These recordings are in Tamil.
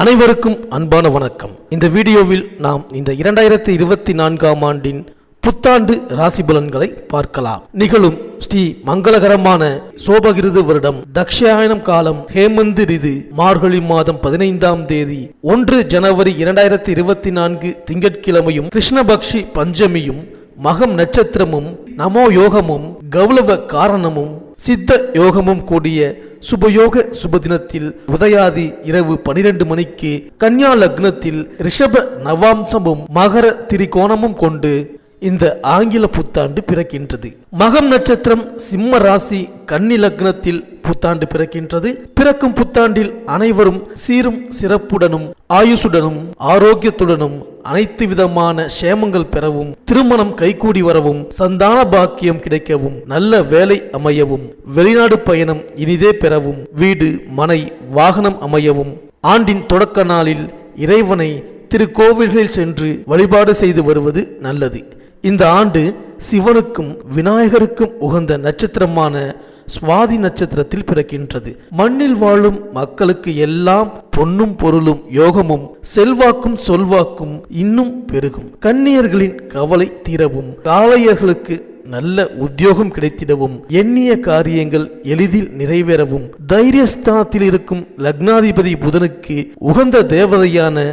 அனைவருக்கும் அன்பான வணக்கம். இந்த வீடியோவில் நாம் இந்த 2024ஆம் ஆண்டின் புத்தாண்டு ராசி பலன்களை பார்க்கலாம். நிகழும் ஸ்ரீ மங்களகரமான சோபகிருது வருடம் தக்ஷாயனம் காலம் ஹேமந்த் ரிது மார்கழி மாதம் 15ஆம் தேதி 1 ஜனவரி 2024 திங்கட்கிழமையும் கிருஷ்ணபக்ஷி பஞ்சமியும் மகம் நட்சத்திரமும் நமோ யோகமும் கௌலவ காரணமும் சித்த யோகமும் கூடிய சுபயோக சுபதினத்தில் உதயாதி இரவு 12 மணிக்கு கன்யா லக்னத்தில் ரிஷப நவாம்சமும் மகர திரிகோணமும் கொண்டு இந்த ஆங்கில புத்தாண்டு பிறக்கின்றது. மகம் நட்சத்திரம் சிம்ம ராசி கன்னி லக்னத்தில் புத்தாண்டு பிறக்கின்றது. பிறக்கும் புத்தாண்டில் அனைவரும் சீரும் சிறப்புடனும் ஆயுசுடனும் ஆரோக்கியத்துடனும் அனைத்து விதமான சேமங்கள் பெறவும், திருமணம் கைகூடி வரவும், சந்தான பாக்கியம் கிடைக்கவும், நல்ல வேலை அமையவும், வெளிநாடு பயணம் இனிதே பெறவும், வீடு மனை வாகனம் அமையவும், ஆண்டின் தொடக்க நாளில் இறைவனை திருக்கோவில்களில் சென்று வழிபாடு செய்து வருவது நல்லது. இந்த ஆண்டு சிவனுக்கும் விநாயகருக்கும் உகந்த நட்சத்திரமான சுவாதி நட்சத்திரத்தில் பிறக்கின்றது. மண்ணில் வாழும் மக்களுக்கு எல்லாம் பொன்னும் பொருளும் யோகமும் செல்வாக்கும் சொல்வாக்கும் இன்னும் பெருகும். கன்னியர்களின் கவலை தீரவும், காளையர்களுக்கு நல்ல உத்தியோகம் கிடைத்திடவும், எண்ணிய காரியங்கள் எளிதில் நிறைவேறவும், தைரியஸ்தானத்தில் இருக்கும் லக்னாதிபதி புதனுக்கு உகந்த தேவதையான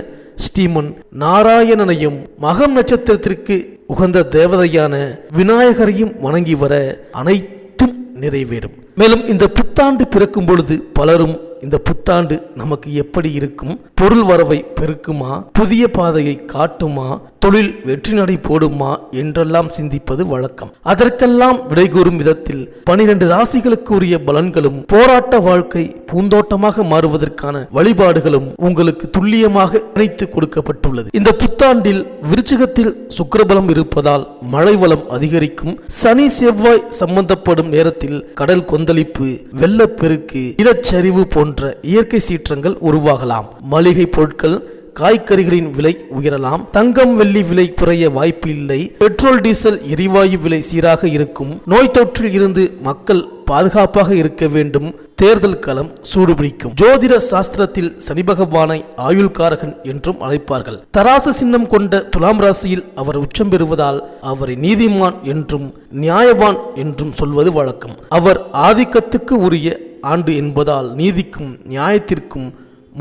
ஸ்ரீமன் நாராயணனையும் மகம் நட்சத்திரத்திற்கு உகந்த தேவதையான விநாயகரையும் வணங்கி வர அனைத்தும் நிறைவேறும். மேலும் இந்த புத்தாண்டு பிறக்கும் பொழுது பலரும் இந்த புத்தாண்டு நமக்கு எப்படி இருக்கும், பொருள் வரவை பெருக்குமா, புதிய பாதையை காட்டுமா, தொழில் வெற்றி நடை போடுமா என்றெல்லாம் சிந்திப்பது வழக்கம். அதற்கெல்லாம் விடை கூறும் விதத்தில் 12 ராசிகளுக்கு உரிய பலன்களும் போராட்ட வாழ்க்கை பூந்தோட்டமாக மாறுவதற்கான வழிபாடுகளும் உங்களுக்கு துல்லியமாக இணைத்து கொடுக்கப்பட்டுள்ளது. இந்த புத்தாண்டில் விருச்சிகத்தில் சுக்கிரபலம் இருப்பதால் மழை வளம் அதிகரிக்கும். சனி செவ்வாய் சம்பந்தப்படும் நேரத்தில் கடல் கொந்தளிப்பு, வெள்ளப்பெருக்கு, இடச்சரிவு போன்ற இயற்கை சீற்றங்கள் உருவாகலாம். மளிகை பொருட்கள் காய்கறிகளின் விலை உயரலாம். தங்கம் வெள்ளி விலை குறைய வாய்ப்பு இல்லை. பெட்ரோல் டீசல் எரிவாயு விலை சீராக இருக்கும். நோய் தொற்றில் இருந்து மக்கள் பாதுகாப்பாக இருக்க வேண்டும். தேர்தல் களம் சூடுபிடிக்கும். ஜோதிட சாஸ்திரத்தில் சனி பகவானை ஆயுள்காரகன் என்றும் அழைப்பார்கள். தராசு சின்னம் கொண்ட துலாம் ராசியில் அவர் உச்சம் பெறுவதால் அவரை நீதிமான் என்றும் நியாயவான் என்றும் சொல்வது வழக்கம். அவர் ஆதிக்கத்துக்கு உரிய ஆண்டு என்பதால் நீதிக்கும் நியாயத்திற்கும்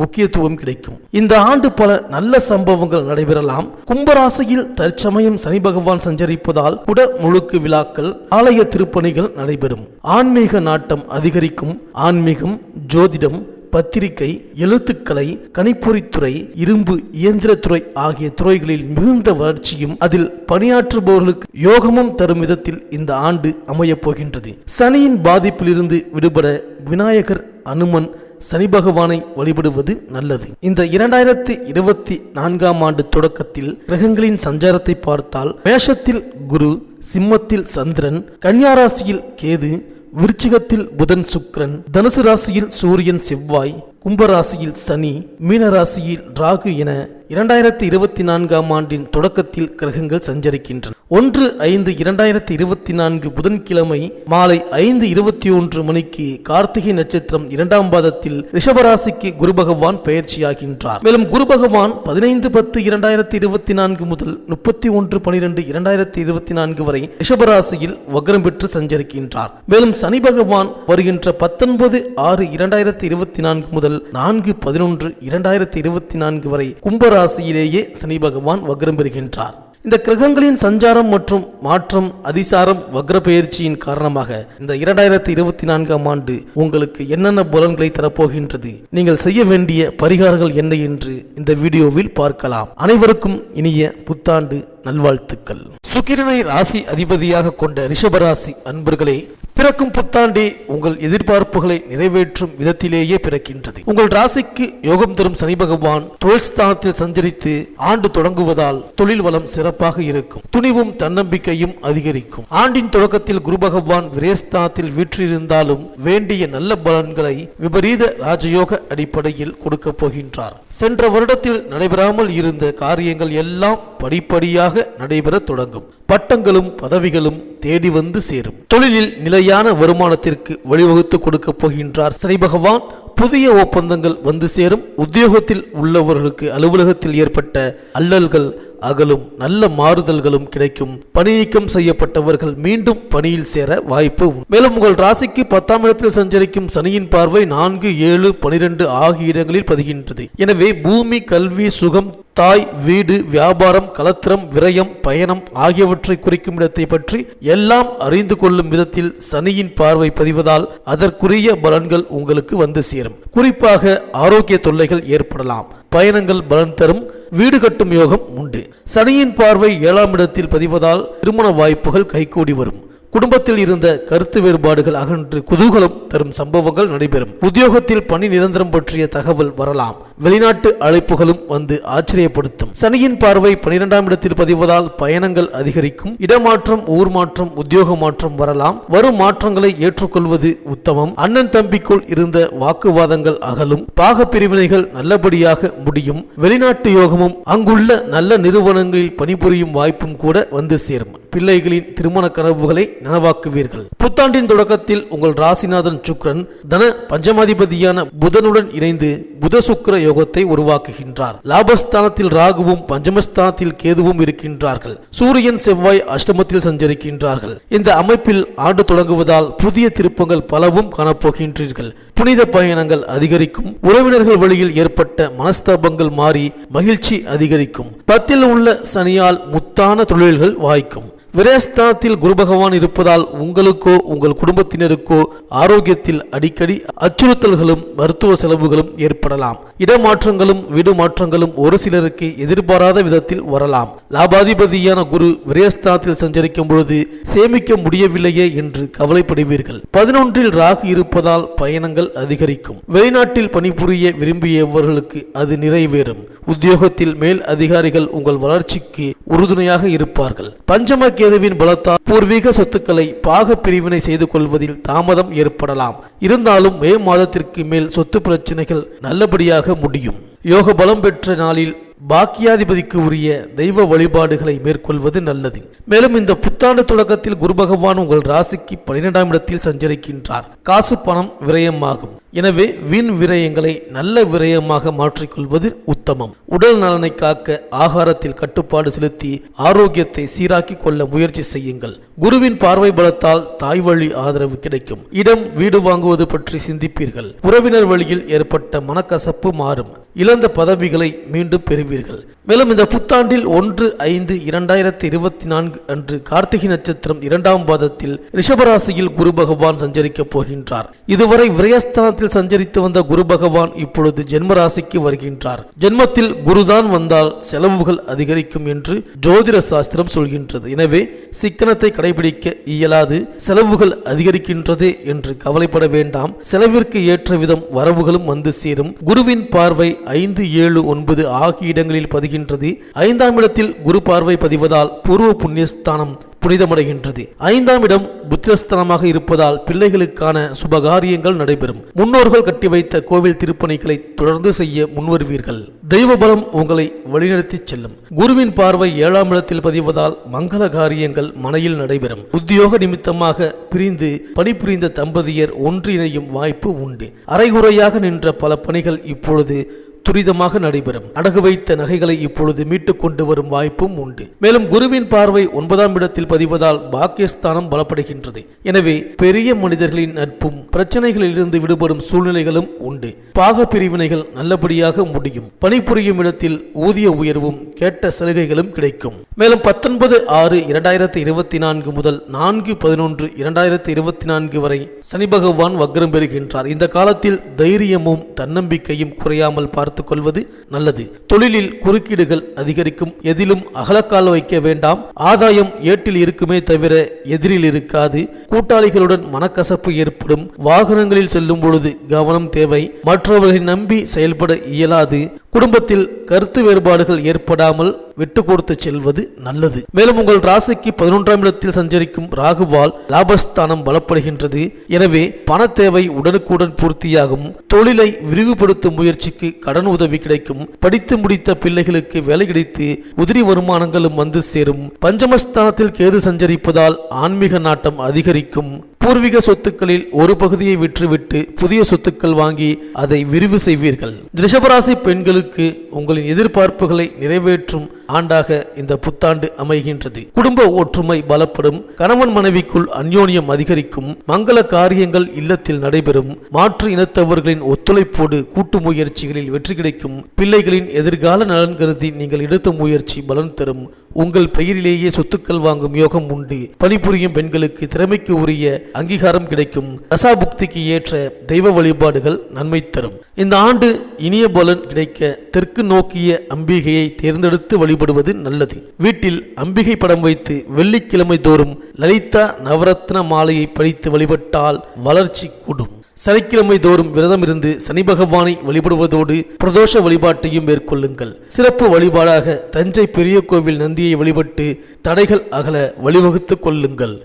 முக்கியத்துவம் கிடைக்கும். இந்த ஆண்டு பல நல்ல சம்பவங்கள் நடைபெறலாம். கும்பராசியில் தற்சமயம் சனி பகவான் சஞ்சரிப்பதால் குட முழுக்கு விழாக்கள், ஆலய திருப்பணிகள் நடைபெறும். ஆன்மீக நாட்டம் அதிகரிக்கும். ஆன்மீகம், ஜோதிடம், பத்திரிகை, எழுத்துக்கலை, கணிப்பொறித்துறை, இரும்பு இயந்திரத்துறை ஆகிய துறைகளில் மிகுந்த வளர்ச்சியும் அதில் பணியாற்றுபவர்களுக்கு யோகமும் தரும் விதத்தில் இந்த ஆண்டு அமையப் போகின்றது. சனியின் பாதிப்பிலிருந்து விடுபட விநாயகர், அனுமன், சனி பகவானை வழிபடுவது நல்லது. இந்த 2024ஆம் ஆண்டு தொடக்கத்தில் கிரகங்களின் சஞ்சாரத்தை பார்த்தால் மேஷத்தில் குரு, சிம்மத்தில் சந்திரன், கன்னியா ராசியில் கேது, விருச்சிகத்தில் புதன் சுக்கிரன், தனுசு ராசியில் சூரியன் செவ்வாய், கும்பராசியில் சனி, மீனராசியில் ராகு என 2024ஆம் ஆண்டின் தொடக்கத்தில் கிரகங்கள் சஞ்சரிக்கின்றன. 1/5/2024 புதன்கிழமை மாலை 5:21 மணிக்கு கார்த்திகை நட்சத்திரம் 2ஆம் பாதத்தில் ரிஷபராசிக்கு குரு பகவான் பெயர்ச்சியாகின்றார். மேலும் குரு பகவான் 15/10/2024 முதல் 31/12/2024 வரை ரிஷபராசியில் வக்ரம் பெற்று சஞ்சரிக்கின்றார். மேலும் சனி பகவான் வருகின்ற 19/6/2024 முதல் 4/11/2024 வரை கும்பராசியிலேயே சனி பகவான் வக்ரம் பெறுகின்றார். இந்த கிரகங்களின் சஞ்சாரம் மற்றும் மாற்றம், அதிசாரம், வக்ர பெயர்ச்சியின் காரணமாக இந்த 2024ஆம் ஆண்டு உங்களுக்கு என்னென்ன பலன்களை தரப்போகின்றது, நீங்கள் செய்ய வேண்டிய பரிகாரங்கள் என்ன என்று இந்த வீடியோவில் பார்க்கலாம். அனைவருக்கும் இனிய புத்தாண்டு நல்வாழ்த்துக்கள். சுக்கிரனை ராசி அதிபதியாக கொண்ட ரிஷபராசி அன்பர்களே, பிறக்கும் புத்தாண்டே உங்கள் எதிர்பார்ப்புகளை நிறைவேற்றும் விதத்திலேயே பிறக்கின்றது. உங்கள் ராசிக்கு யோகம் தரும் சனி பகவான் தொழில் ஸ்தானத்தில் சஞ்சரித்து ஆண்டு தொடங்குவதால் தொழில் வளம் சிறப்பாக இருக்கும். துணிவும் தன்னம்பிக்கையும் அதிகரிக்கும். ஆண்டின் தொடக்கத்தில் குரு பகவான் விரயஸ்தானத்தில் வீற்றிருந்தாலும் வேண்டிய நல்ல பலன்களை விபரீத ராஜயோக அடிப்படையில் கொடுக்க போகின்றார். சென்ற வருடத்தில் நடைபெறாமல் இருந்த காரியங்கள் எல்லாம் படிப்படியாக நடைபெற தொடங்கும். பட்டங்களும் பதவிகளும் தேடி வந்து சேரும். தொழிலில் நிலையான வருமானத்திற்கு வழிவகுத்து கொடுக்க போகின்றார் சனி பகவான். புதிய ஒப்பந்தங்கள் வந்து சேரும். உத்தியோகத்தில் உள்ளவர்களுக்கு அலுவலகத்தில் ஏற்பட்ட அல்லல்கள் அகலும், நல்ல மாறுதல்களும் கிடைக்கும். பணி நீக்கம் செய்யப்பட்டவர்கள் மீண்டும் பணியில் சேர வாய்ப்பு. மேலும் உங்கள் ராசிக்கு 10ஆம் இடத்தில் சஞ்சரிக்கும் சனியின் பார்வை 4, 7, 12 ஆகிய இடங்களில் பதிகின்றது. எனவே பூமி, கல்வி, சுகம், தாய், வீடு, வியாபாரம், கலத்திரம், விரயம், பயணம் ஆகியவற்றை குறிக்கும் இடத்தை பற்றி எல்லாம் அறிந்து கொள்ளும் விதத்தில் சனியின் பார்வை பதிவதால் அதற்குரிய பலன்கள் உங்களுக்கு வந்து சேரும். குறிப்பாக ஆரோக்கிய தொல்லைகள் ஏற்படலாம். பயணங்கள் பலன் தரும். வீடு கட்டும் யோகம் உண்டு. சனியின் பார்வை 7ஆம் இடத்தில் பதிவதால் திருமண வாய்ப்புகள் கைகூடி வரும். குடும்பத்தில் இருந்த கருத்து வேறுபாடுகள் அகன்று குதூகலம் தரும் சம்பவங்கள் நடைபெறும். உத்தியோகத்தில் பணி நிரந்தரம் பற்றிய தகவல் வரலாம். வெளிநாட்டு அழைப்புகளும் வந்து ஆச்சரியப்படுத்தும். சனியின் பார்வை 12ஆம் இடத்தில் பதிவதால் பயணங்கள் அதிகரிக்கும். இடமாற்றம், ஊர் மாற்றம், உத்தியோக மாற்றம் வரலாம். வரும் மாற்றங்களை ஏற்றுக்கொள்வது உத்தமம். அண்ணன் தம்பிக்குள் இருந்த வாக்குவாதங்கள் அகலும். பாக பிரிவினைகள் நல்லபடியாக முடியும். வெளிநாட்டு யோகமும் அங்குள்ள நல்ல நிறுவனங்களில் பணிபுரியும் வாய்ப்பும் கூட வந்து சேரும். பிள்ளைகளின் திருமண கனவுகளை நனவாக்குவீர்கள். புத்தாண்டின் தொடக்கத்தில் உங்கள் ராசிநாதன் சுக்கிரன் தன பஞ்சமாதிபதியான புதனுடன் இணைந்து புத சுக்கிர யோகத்தை உருவாக்குகின்றார். லாபஸ்தானத்தில் ராகுவும் பஞ்சமஸ்தானத்தில் கேதுவும் இருக்கின்றார்கள். சூரியன், செவ்வாய் அஷ்டமத்தில் சஞ்சரிக்கின்றார்கள். இந்த அமைப்பில் ஆண்டு தொடங்குவதால் புதிய திருப்பங்கள் பலவும் காணப்போகின்றீர்கள். புனித பயணங்கள் அதிகரிக்கும். உறவினர்கள் வழியில் ஏற்பட்ட மனஸ்தாபங்கள் மாறி மகிழ்ச்சி அதிகரிக்கும். 10இல் உள்ள சனியால் முத்தான தொழில்கள் வாய்க்கும். விரயஸ்தானத்தில் குரு பகவான் இருப்பதால் உங்களுக்கோ உங்கள் குடும்பத்தினருக்கோ ஆரோக்கியத்தில் அடிக்கடி அச்சுறுத்தல்களும் மருத்துவ செலவுகளும் ஏற்படலாம். இடமாற்றங்களும் வீடு மாற்றங்களும் ஒரு சிலருக்கு எதிர்பாராத விதத்தில் வரலாம். லாபாதிபதியான குரு விரயஸ்தானத்தில் சஞ்சரிக்கும் பொழுது சேமிக்க முடியவில்லையே என்று கவலைப்படுவீர்கள். 11இல் ராகு இருப்பதால் பயணங்கள் அதிகரிக்கும். வெளிநாட்டில் பணிபுரிய விரும்பியவர்களுக்கு அது நிறைவேறும். உத்தியோகத்தில் மேல் அதிகாரிகள் உங்கள் வளர்ச்சிக்கு உறுதுணையாக இருப்பார்கள். பஞ்சம கேதுவின் பலத்தால் பூர்வீக சொத்துக்களை பாக பிரிவினை செய்து கொள்வதில் தாமதம் ஏற்படலாம். இருந்தாலும் மே மாதத்திற்கு மேல் சொத்து பிரச்சனைகள் நல்லபடியாக முடியும். யோக பலம் பெற்ற நாளில் பாக்கியாதிபதிக்கு உரிய தெய்வ வழிபாடுகளை மேற்கொள்வது நல்லது. மேலும் இந்த புத்தாண்டு தொடக்கத்தில் குரு பகவான் உங்கள் ராசிக்கு 12ஆம் இடத்தில் சஞ்சரிக்கின்றார். காசு பணம் விரயமாகும். எனவே வீண் விரயங்களை நல்ல விரயமாக மாற்றிக்கொள்வது உத்தமம். உடல் நலனை காக்க ஆகாரத்தில் கட்டுப்பாடு செலுத்தி ஆரோக்கியத்தை சீராக்கி கொள்ள முயற்சி செய்யுங்கள். குருவின் பார்வை பலத்தால் தாய் வழி ஆதரவு கிடைக்கும். இடம், வீடு வாங்குவது பற்றி சிந்திப்பீர்கள். உறவினர் வழியில் ஏற்பட்ட மனக்கசப்பு மாறும். இழந்த பதவிகளை மீண்டும் பெறுவீர்கள். மேலும் இந்த புத்தாண்டில் 1/5/2024 அன்று கார்த்திகை நட்சத்திரம் 2ஆம் பாதத்தில் ரிஷபராசியில் குரு பகவான் சஞ்சரிக்கப் போகின்றார். இதுவரை விரயஸ்தானத்தில் சஞ்சரித்து வந்த குரு பகவான் இப்பொழுது ஜென்மராசிக்கு வருகின்றார். ஜென்மத்தில் குருதான் வந்தால் செலவுகள் அதிகரிக்கும் என்று ஜோதிட சாஸ்திரம் சொல்கின்றது. எனவே சிக்கனத்தை கடைபிடிக்க இயலாது. செலவுகள் அதிகரிக்கின்றதே என்று கவலைப்பட வேண்டாம். செலவிற்கு ஏற்ற விதம் வரவுகளும் வந்து சேரும். குருவின் பார்வை 5, 7, 9 ஆகிய இடங்களில் பதிகின்றது. 5ஆம் இடத்தில் குரு பார்வை பதிவதால் பூர்வ புண்ணியஸ்தானம் புனிதமடைகின்றது. 5ஆம் இடம் புத்திரஸ்தானமாக இருப்பதால் பிள்ளைகளுக்கான சுபகாரியங்கள் நடைபெறும். முன்னோர்கள் கட்டி வைத்த கோவில் திருப்பணிகளை தொடர்ந்து செய்ய முன்வருவீர்கள். தெய்வ பலம் உங்களை வழிநடத்தி செல்லும். குருவின் பார்வை 7ஆம் இடத்தில் பதிவதால் மங்கள காரியங்கள் மனையில் நடைபெறும். உத்தியோக நிமித்தமாக பிரிந்து பணிபுரிந்த தம்பதியர் ஒன்றிணையும் வாய்ப்பு உண்டு. அரைகுறையாக நின்ற பல பணிகள் இப்பொழுது துரிதமாக நடைபெறும். அடகு வைத்த நகைகளை இப்பொழுது மீட்டுக் கொண்டு வரும் வாய்ப்பும் உண்டு. மேலும் குருவின் பார்வை 9ஆம் இடத்தில் பதிவதால் பாக்கியஸ்தானம் பலப்படுகின்றது. எனவே பெரிய மனிதர்களின் நட்பும் பிரச்சனைகளிலிருந்து விடுபடும் சூழ்நிலைகளும் உண்டு. பாக பிரிவினைகள் நல்லபடியாக முடியும். பணிபுரியும் இடத்தில் ஊதிய உயர்வும் கேட்ட சலுகைகளும் கிடைக்கும். மேலும் 19/6/2024 முதல் 4/11/2024 வரை சனி பகவான் வக்ரம் பெறுகின்றார். இந்த காலத்தில் தைரியமும் தன்னம்பிக்கையும் குறையாமல் பார்த்துக் கொள்வது நல்லது. தொழிலில் குறுக்கீடுகள் அதிகரிக்கும். எதிலும் அகலக்கால் வைக்க வேண்டாம். ஆதாயம் ஏட்டில் இருக்குமே தவிர எதிரில் இருக்காது. கூட்டாளிகளுடன் மனக்கசப்பு ஏற்படும். வாகனங்களில் செல்லும் பொழுது கவனம் தேவை. மற்றவர்களை நம்பி செயல்பட இயலாது. குடும்பத்தில் கருத்து வேறுபாடுகள் ஏற்படாமல் விட்டு கொடுத்து செல்வது நல்லது. மேலும் உங்கள் ராசிக்கு 11ஆம் இடத்தில் சஞ்சரிக்கும் ராகுவால் லாபஸ்தானம் பலப்படுகின்றது. எனவே பண தேவை உடனுக்குடன் பூர்த்தியாகும். தொழிலை விரிவுபடுத்தும் முயற்சிக்கு கடன் உதவி கிடைக்கும். படித்து முடித்த பிள்ளைகளுக்கு வேலை கிடைத்து உதிரி வருமானங்களும் வந்து சேரும். பஞ்சமஸ்தானத்தில் கேது சஞ்சரிப்பதால் ஆன்மீக நாட்டம் அதிகரிக்கும். பூர்வீக சொத்துக்களில் ஒரு பகுதியை விற்றுவிட்டு புதிய சொத்துக்கள் வாங்கி அதை விரிவு செய்வீர்கள். ரிஷபராசி பெண்களுக்கு உங்களின் எதிர்பார்ப்புகளை நிறைவேற்றும் ஆண்டாக இந்த புத்தாண்டு அமைகின்றது. குடும்ப ஒற்றுமை பலப்படும், கணவன் மனைவிக்குள் அந்யோன்யம் அதிகரிக்கும், மங்கள காரியங்கள் இல்லத்தில் நடைபெறும், மாற்று இனத்தவர்களின் ஒத்துழைப்போடு கூட்டு முயற்சிகளில் வெற்றி கிடைக்கும், பிள்ளைகளின் எதிர்கால நலன் கருதி நீங்கள் எடுத்த முயற்சி பலன் தரும், உங்கள் பெயரிலேயே சொத்துக்கள் வாங்கும் யோகம் உண்டு, பணிபுரியும் பெண்களுக்கு திறமைக்கு உரிய அங்கீகாரம் கிடைக்கும், தசாபுக்திக்கு ஏற்ற தெய்வ வழிபாடுகள் நன்மை தரும். இந்த ஆண்டு இனிய பலன் கிடைக்க தெற்கு நோக்கிய அம்பிகையை தேர்ந்தெடுத்து வழிபடுவது நல்லது. வீட்டில் அம்பிகை படம் வைத்து வெள்ளிக்கிழமை தோறும் லலிதா நவரத்ன மாலையை படித்து வழிபட்டால் வளர்ச்சி கூடும். சனிக்கிழமை தோறும் விரதம் இருந்து சனி பகவானை வழிபடுவதோடு பிரதோஷ வழிபாட்டையும் மேற்கொள்ளுங்கள். சிறப்பு வழிபாடாக தஞ்சை பெரிய கோவில் நந்தியை வழிபட்டு தடைகள் அகல வழிவகுத்துக் கொள்ளுங்கள்.